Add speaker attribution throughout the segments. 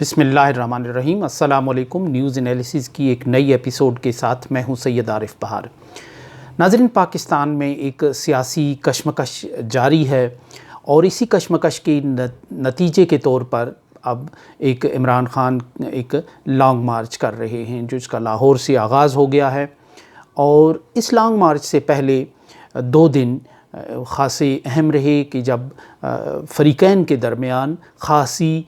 Speaker 1: بسم اللہ الرحمن الرحیم۔ السلام علیکم۔ نیوز انالیسز کی ایک نئی ایپیسوڈ کے ساتھ میں ہوں سید عارف بہار۔ ناظرین، پاکستان میں ایک سیاسی کشمکش جاری ہے اور اسی کشمکش کے نتیجے کے طور پر اب ایک عمران خان ایک لانگ مارچ کر رہے ہیں جس کا لاہور سے آغاز ہو گیا ہے، اور اس لانگ مارچ سے پہلے 2 دن خاصے اہم رہے کہ جب فریقین کے درمیان خاصی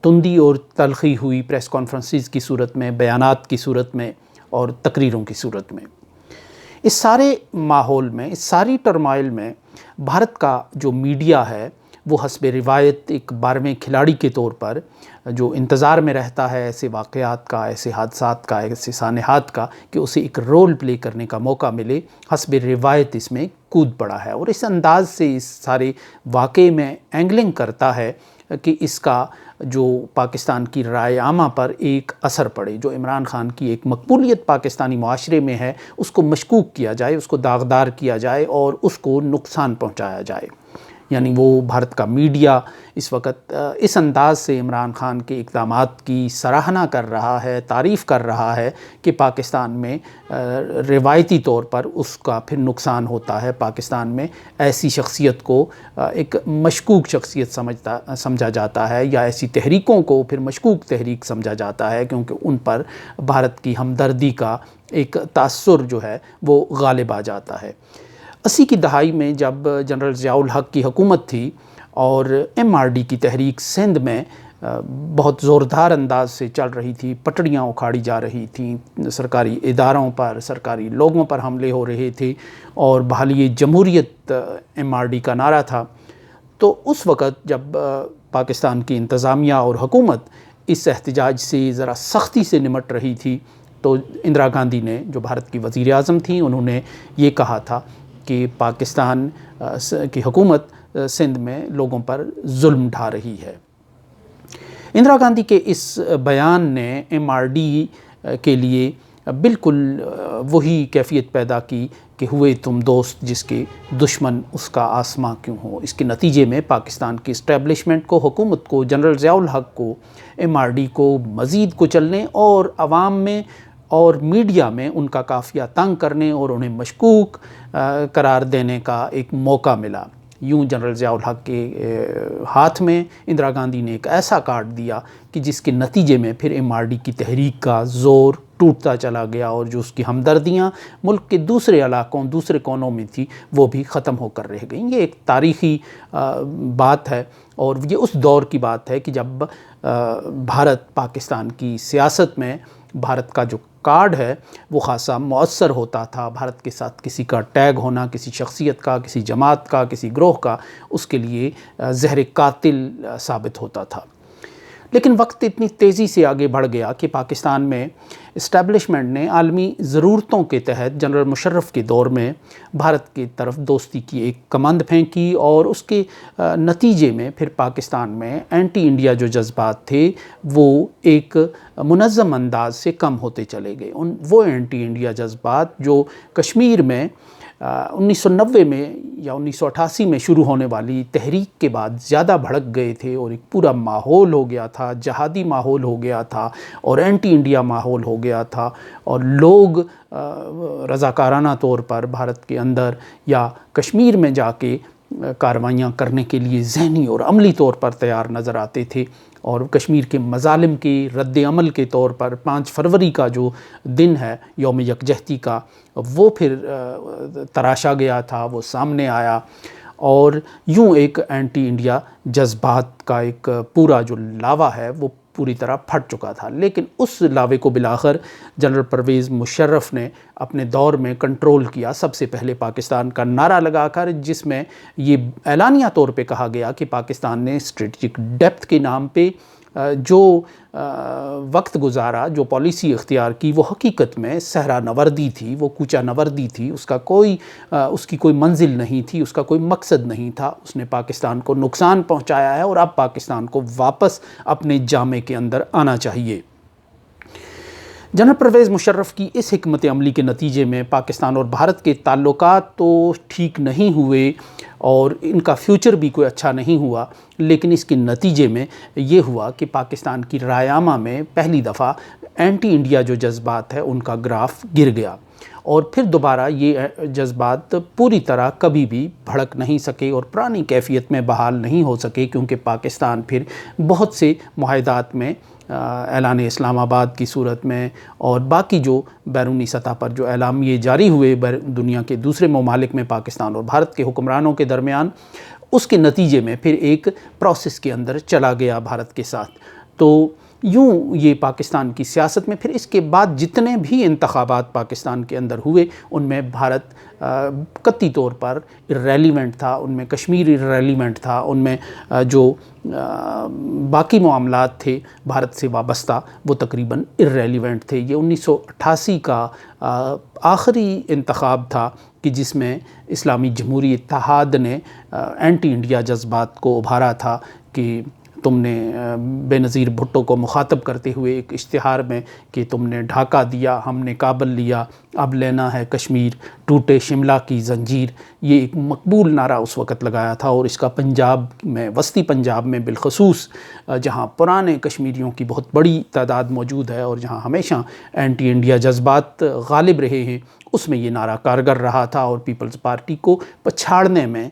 Speaker 1: تندی اور تلخی ہوئی پریس کانفرنسز کی صورت میں، بیانات کی صورت میں اور تقریروں کی صورت میں۔ اس سارے ماحول میں، اس ساری ٹرمائل میں بھارت کا جو میڈیا ہے وہ حسب روایت ایک 12ویں کھلاڑی کے طور پر جو انتظار میں رہتا ہے ایسے واقعات کا، ایسے حادثات کا، ایسے سانحات کا کہ اسے ایک رول پلے کرنے کا موقع ملے، حسب روایت اس میں کود پڑا ہے اور اس انداز سے اس سارے واقعے میں اینگلنگ کرتا ہے کہ اس کا جو پاکستان کی رائے عامہ پر ایک اثر پڑے، جو عمران خان کی ایک مقبولیت پاکستانی معاشرے میں ہے اس کو مشکوک کیا جائے، اس کو داغدار کیا جائے اور اس کو نقصان پہنچایا جائے۔ یعنی وہ بھارت کا میڈیا اس وقت اس انداز سے عمران خان کے اقدامات کی سراہنا کر رہا ہے، تعریف کر رہا ہے کہ پاکستان میں روایتی طور پر اس کا پھر نقصان ہوتا ہے۔ پاکستان میں ایسی شخصیت کو ایک مشکوک شخصیت سمجھا جاتا ہے، یا ایسی تحریکوں کو پھر مشکوک تحریک سمجھا جاتا ہے، کیونکہ ان پر بھارت کی ہمدردی کا ایک تاثر جو ہے وہ غالب آ جاتا ہے۔ 80 کی دہائی میں جب جنرل ضیاء الحق کی حکومت تھی اور MRD کی تحریک سندھ میں بہت زوردار انداز سے چل رہی تھی، پٹڑیاں اکھاڑی جا رہی تھیں، سرکاری اداروں پر، سرکاری لوگوں پر حملے ہو رہے تھے اور بحالی جمہوریت MRD کا نعرہ تھا، تو اس وقت جب پاکستان کی انتظامیہ اور حکومت اس احتجاج سے ذرا سختی سے نمٹ رہی تھی تو اندرا گاندھی نے، جو بھارت کی وزیر اعظم تھیں، انہوں نے یہ کہا تھا کہ پاکستان کی حکومت سندھ میں لوگوں پر ظلم ڈھا رہی ہے۔ اندرا گاندھی کے اس بیان نے MRD کے لیے بالکل وہی کیفیت پیدا کی کہ ہوئے تم دوست جس کے دشمن اس کا آسماں کیوں ہو۔ اس کے نتیجے میں پاکستان کی اسٹیبلشمنٹ کو، حکومت کو، جنرل ضیاء الحق کو، MRD کو مزید کچلنے اور عوام میں اور میڈیا میں ان کا قافیہ تنگ کرنے اور انہیں مشکوک قرار دینے کا ایک موقع ملا۔ یوں جنرل ضیاء الحق کے ہاتھ میں اندرا گاندھی نے ایک ایسا کاٹ دیا کہ جس کے نتیجے میں پھر MRD کی تحریک کا زور ٹوٹتا چلا گیا اور جو اس کی ہمدردیاں ملک کے دوسرے علاقوں، دوسرے کونوں میں تھی، وہ بھی ختم ہو کر رہ گئیں۔ یہ ایک تاریخی بات ہے اور یہ اس دور کی بات ہے کہ جب بھارت پاکستان کی سیاست میں بھارت کا جو کارڈ ہے وہ خاصا مؤثر ہوتا تھا۔ بھارت کے ساتھ کسی کا ٹیگ ہونا، کسی شخصیت کا، کسی جماعت کا، کسی گروہ کا، اس کے لیے زہر قاتل ثابت ہوتا تھا۔ لیکن وقت اتنی تیزی سے آگے بڑھ گیا کہ پاکستان میں اسٹیبلشمنٹ نے عالمی ضرورتوں کے تحت جنرل مشرف کے دور میں بھارت کی طرف دوستی کی ایک کمند پھینکی اور اس کے نتیجے میں پھر پاکستان میں اینٹی انڈیا جو جذبات تھے وہ ایک منظم انداز سے کم ہوتے چلے گئے۔ وہ اینٹی انڈیا جذبات جو کشمیر میں 1990 میں یا 1988 میں شروع ہونے والی تحریک کے بعد زیادہ بھڑک گئے تھے اور ایک پورا ماحول ہو گیا تھا، جہادی ماحول ہو گیا تھا اور اینٹی انڈیا ماحول ہو گیا تھا، اور لوگ رضاکارانہ طور پر بھارت کے اندر یا کشمیر میں جا کے کارروائیاں کرنے کے لیے ذہنی اور عملی طور پر تیار نظر آتے تھے، اور کشمیر کے مظالم کے رد عمل کے طور پر 5 فروری کا جو دن ہے یوم یکجہتی کا، وہ پھر تراشا گیا تھا، وہ سامنے آیا اور یوں ایک اینٹی انڈیا جذبات کا ایک پورا جو لاوا ہے وہ پوری طرح پھٹ چکا تھا۔ لیکن اس لاوے کو بالآخر جنرل پرویز مشرف نے اپنے دور میں کنٹرول کیا، سب سے پہلے پاکستان کا نعرہ لگا کر، جس میں یہ اعلانیہ طور پہ کہا گیا کہ پاکستان نے اسٹریٹجک ڈیپتھ کے نام پہ جو وقت گزارا، جو پالیسی اختیار کی، وہ حقیقت میں صحرا نوردی تھی، وہ کوچہ نوردی تھی، اس کی کوئی منزل نہیں تھی، اس کا کوئی مقصد نہیں تھا۔ اس نے پاکستان کو نقصان پہنچایا ہے اور اب پاکستان کو واپس اپنے جامے کے اندر آنا چاہیے۔ جنرل پرویز مشرف کی اس حکمت عملی کے نتیجے میں پاکستان اور بھارت کے تعلقات تو ٹھیک نہیں ہوئے اور ان کا فیوچر بھی کوئی اچھا نہیں ہوا، لیکن اس کے نتیجے میں یہ ہوا کہ پاکستان کی رائے عامہ میں پہلی دفعہ اینٹی انڈیا جو جذبات ہے ان کا گراف گر گیا، اور پھر دوبارہ یہ جذبات پوری طرح کبھی بھی بھڑک نہیں سکے اور پرانی کیفیت میں بحال نہیں ہو سکے، کیونکہ پاکستان پھر بہت سے معاہدات میں اعلان اسلام آباد کی صورت میں اور باقی جو بیرونی سطح پر جو اعلامیے جاری ہوئے دنیا کے دوسرے ممالک میں پاکستان اور بھارت کے حکمرانوں کے درمیان، اس کے نتیجے میں پھر ایک پروسیس کے اندر چلا گیا بھارت کے ساتھ۔ تو یوں یہ پاکستان کی سیاست میں پھر اس کے بعد جتنے بھی انتخابات پاکستان کے اندر ہوئے ان میں بھارت قطعی طور پر ریلیونٹ تھا، ان میں کشمیر ریلیونٹ تھا، ان میں جو باقی معاملات تھے بھارت سے وابستہ وہ تقریباً ارریلیونٹ تھے۔ یہ 1988 کا آخری انتخاب تھا کہ جس میں اسلامی جمہوری اتحاد نے اینٹی انڈیا جذبات کو ابھارا تھا کہ تم نے بے نظیر بھٹو کو مخاطب کرتے ہوئے ایک اشتہار میں کہ تم نے ڈھاکہ دیا، ہم نے کابل لیا، اب لینا ہے کشمیر، ٹوٹے شملہ کی زنجیر، یہ ایک مقبول نعرہ اس وقت لگایا تھا، اور اس کا پنجاب میں، وسطی پنجاب میں بالخصوص جہاں پرانے کشمیریوں کی بہت بڑی تعداد موجود ہے اور جہاں ہمیشہ اینٹی انڈیا جذبات غالب رہے ہیں، اس میں یہ نعرہ کارگر رہا تھا، اور پیپلز پارٹی کو پچھاڑنے میں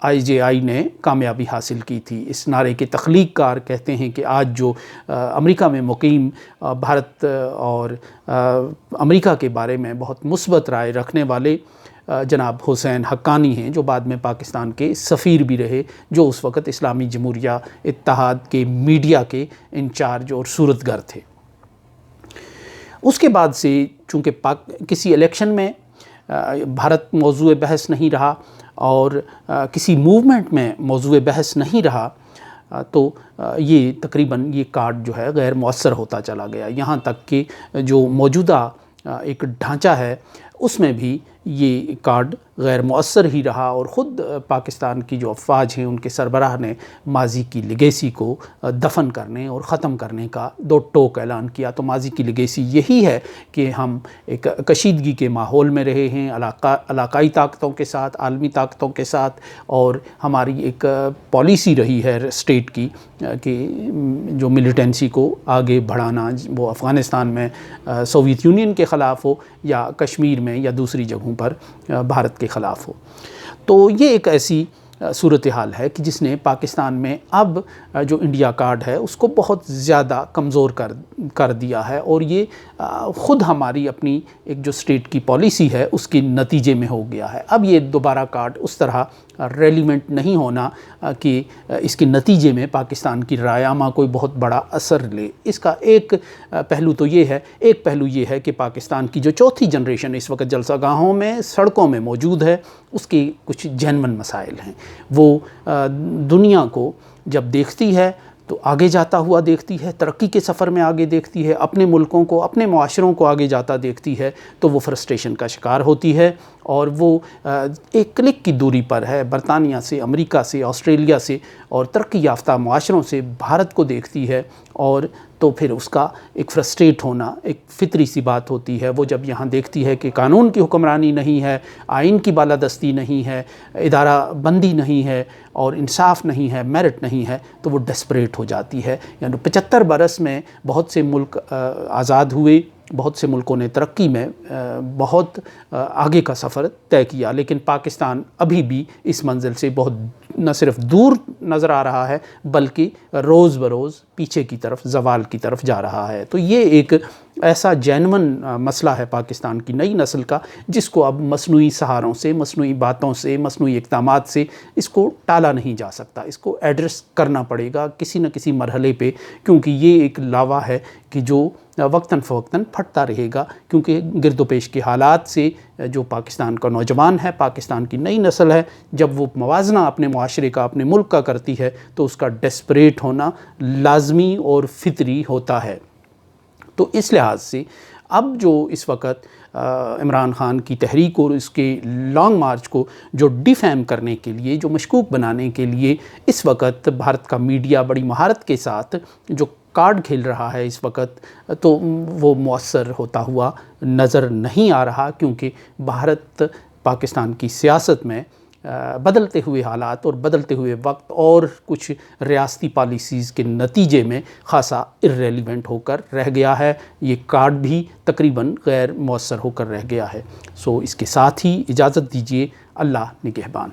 Speaker 1: IJI نے کامیابی حاصل کی تھی۔ اس نعرے کے تخلیق کار کہتے ہیں کہ آج جو امریکہ میں مقیم بھارت اور امریکہ کے بارے میں بہت مثبت رائے رکھنے والے جناب حسین حقانی ہیں، جو بعد میں پاکستان کے سفیر بھی رہے، جو اس وقت اسلامی جمہوریہ اتحاد کے میڈیا کے انچارج اور صورتگر تھے۔ اس کے بعد سے چونکہ کسی الیکشن میں بھارت موضوع بحث نہیں رہا اور کسی موومنٹ میں موضوع بحث نہیں رہا، تو یہ تقریباً یہ کارڈ جو ہے غیر مؤثر ہوتا چلا گیا، یہاں تک کہ جو موجودہ ایک ڈھانچہ ہے اس میں بھی یہ کارڈ غیر مؤثر ہی رہا، اور خود پاکستان کی جو افواج ہیں ان کے سربراہ نے ماضی کی لیگیسی کو دفن کرنے اور ختم کرنے کا دو ٹوک اعلان کیا۔ تو ماضی کی لیگیسی یہی ہے کہ ہم ایک کشیدگی کے ماحول میں رہے ہیں علاقائی طاقتوں کے ساتھ، عالمی طاقتوں کے ساتھ، اور ہماری ایک پالیسی رہی ہے اسٹیٹ کی کہ جو ملیٹنسی کو آگے بڑھانا، وہ افغانستان میں سوویت یونین کے خلاف ہو یا کشمیر میں یا دوسری جگہوں پر بھارت کے خلاف ہو۔ تو یہ ایک ایسی صورتحال ہے کہ جس نے پاکستان میں اب جو انڈیا کارڈ ہے اس کو بہت زیادہ کمزور کر دیا ہے، اور یہ خود ہماری اپنی ایک جو اسٹیٹ کی پالیسی ہے اس کے نتیجے میں ہو گیا ہے۔ اب یہ دوبارہ کارڈ اس طرح ریلیونٹ نہیں ہونا کہ اس کے نتیجے میں پاکستان کی رائے عامہ کوئی بہت بڑا اثر لے۔ اس کا ایک پہلو تو یہ ہے، ایک پہلو یہ ہے کہ پاکستان کی جو چوتھی جنریشن اس وقت جلسہ گاہوں میں، سڑکوں میں موجود ہے، اس کے کچھ جینون مسائل ہیں۔ وہ دنیا کو جب دیکھتی ہے تو آگے جاتا ہوا دیکھتی ہے، ترقی کے سفر میں آگے دیکھتی ہے، اپنے ملکوں کو، اپنے معاشروں کو آگے جاتا دیکھتی ہے، تو وہ فرسٹریشن کا شکار ہوتی ہے، اور وہ ایک کلک کی دوری پر ہے برطانیہ سے، امریکہ سے، آسٹریلیا سے اور ترقی یافتہ معاشروں سے بھارت کو دیکھتی ہے، اور تو پھر اس کا ایک فرسٹریٹ ہونا ایک فطری سی بات ہوتی ہے۔ وہ جب یہاں دیکھتی ہے کہ قانون کی حکمرانی نہیں ہے، آئین کی بالادستی نہیں ہے، ادارہ بندی نہیں ہے اور انصاف نہیں ہے، میرٹ نہیں ہے، تو وہ ڈسپریٹ ہو جاتی ہے۔ یعنی 75 برس میں بہت سے ملک آزاد ہوئے، بہت سے ملکوں نے ترقی میں بہت آگے کا سفر طے کیا، لیکن پاکستان ابھی بھی اس منزل سے بہت نہ صرف دور نظر آ رہا ہے بلکہ روز بروز پیچھے کی طرف، زوال کی طرف جا رہا ہے۔ تو یہ ایک ایسا جینون مسئلہ ہے پاکستان کی نئی نسل کا، جس کو اب مصنوعی سہاروں سے، مصنوعی باتوں سے، مصنوعی اقدامات سے اس کو ٹالا نہیں جا سکتا، اس کو ایڈریس کرنا پڑے گا کسی نہ کسی مرحلے پہ، کیونکہ یہ ایک لاوا ہے کہ جو وقتاً فوقتاً پھٹتا رہے گا، کیونکہ گرد و پیش کے حالات سے جو پاکستان کا نوجوان ہے، پاکستان کی نئی نسل ہے، جب وہ موازنہ اپنے معاشرے کا، اپنے ملک کا کرتی ہے تو اس کا ڈیسپریٹ ہونا لازمی اور فطری ہوتا ہے۔ تو اس لحاظ سے اب جو اس وقت عمران خان کی تحریک اور اس کے لانگ مارچ کو جو ڈیفیم کرنے کے لیے، جو مشکوک بنانے کے لیے اس وقت بھارت کا میڈیا بڑی مہارت کے ساتھ جو کارڈ کھیل رہا ہے اس وقت تو وہ مؤثر ہوتا ہوا نظر نہیں آ رہا، کیونکہ بھارت پاکستان کی سیاست میں بدلتے ہوئے حالات اور بدلتے ہوئے وقت اور کچھ ریاستی پالیسیز کے نتیجے میں خاصا irrelevant ہو کر رہ گیا ہے۔ یہ کارڈ بھی تقریباً غیر مؤثر ہو کر رہ گیا ہے۔ سو اس کے ساتھ ہی اجازت دیجیے، اللہ نگہبان۔